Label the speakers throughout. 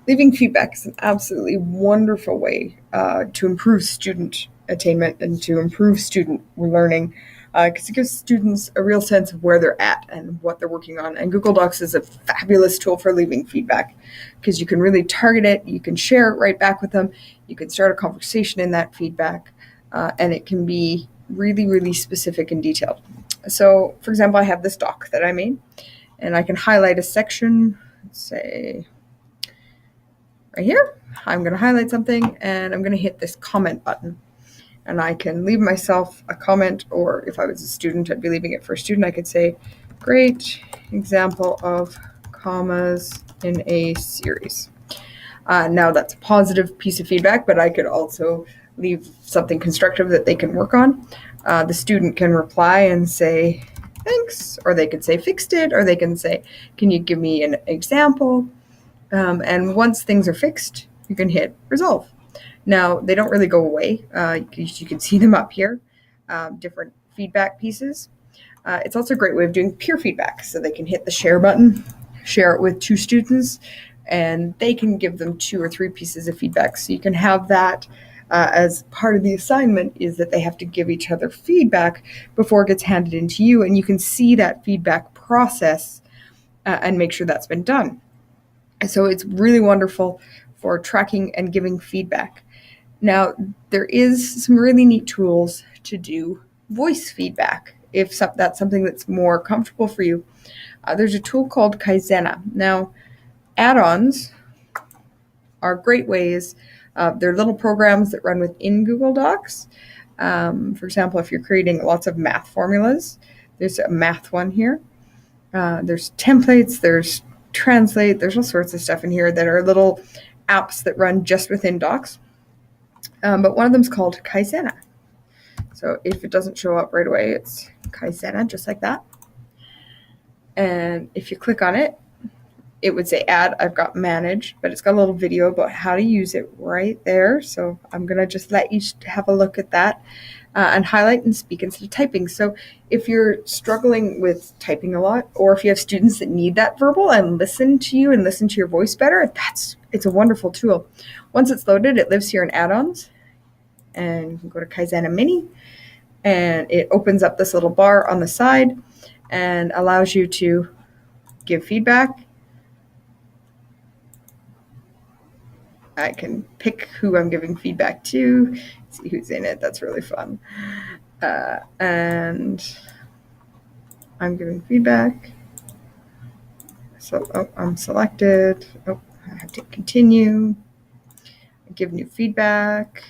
Speaker 1: Leaving feedback is an absolutely wonderful way to improve student attainment and to improve student learning because it gives students a real sense of where they're at and what they're working on. And Google Docs is a fabulous tool for leaving feedback because you can really target it, you can share it right back with them, you can start a conversation in that feedback, and it can be really, really specific and detailed. So, for example, I have this doc that I made, and I can highlight a section, let's say right here. I'm going to highlight something and I'm going to hit this comment button. And I can leave myself a comment, or if I was a student, I'd be leaving it for a student. I could say, great example of commas in a series. Now that's a positive piece of feedback, but I could also leave something constructive that they can work on. The student can reply and say, thanks, or they could say fixed it, or they can say, can you give me an example? And once things are fixed, you can hit resolve. Now, they don't really go away. You can see them up here, different feedback pieces. It's also a great way of doing peer feedback. So they can hit the share button, share it with two students, and they can give them 2 or 3 pieces of feedback. So you can have that as part of the assignment, is that they have to give each other feedback before it gets handed into you. And you can see that feedback process and make sure that's been done. So it's really wonderful for tracking and giving feedback. Now, there is some really neat tools to do voice feedback if that's something that's more comfortable for you. There's a tool called Kaizena. Now, add-ons are great ways. They're little programs that run within Google Docs. For example, if you're creating lots of math formulas, there's a math one here. There's templates, there's Translate, there's all sorts of stuff in here that are little apps that run just within Docs. But one of them is called Kaizena. So if it doesn't show up right away, it's Kaizena, just like that. And if you click on it, it would say add. I've got manage, but it's got a little video about how to use it right there. So I'm going to just let you have a look at that and highlight and speak instead of typing. So if you're struggling with typing a lot, or if you have students that need that verbal and listen to you and listen to your voice better, it's a wonderful tool. Once it's loaded, it lives here in add-ons, and you can go to Kaizena Mini, and it opens up this little bar on the side and allows you to give feedback. I can pick who I'm giving feedback to, see who's in it. That's really fun. And I'm giving feedback. So I'm selected. I have to continue. Give new feedback.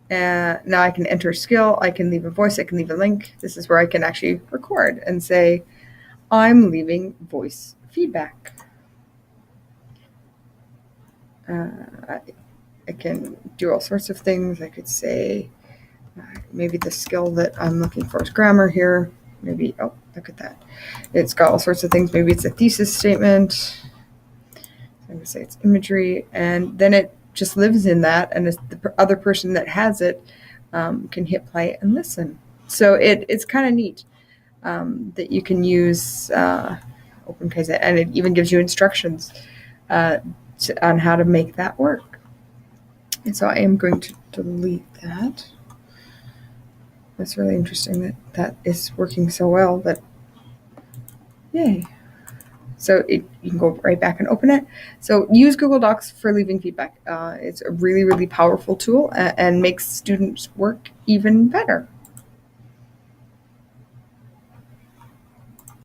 Speaker 1: Now I can enter a skill. I can leave a voice. I can leave a link. This is where I can actually record and say, I'm leaving voice feedback. I can do all sorts of things. I could say maybe the skill that I'm looking for is grammar here. Maybe, oh, look at that. It's got all sorts of things. Maybe it's a thesis statement. I'm going to say it's imagery. And then it just lives in that. And the other person that has it can hit play and listen. So it's kind of neat that you can use OpenKaizen. And it even gives you instructions on how to make that work. And so I am going to delete that. That's really interesting that is working so well. That yay. So you can go right back and open it. So use Google Docs for leaving feedback. It's a really, really powerful tool and makes students' work even better.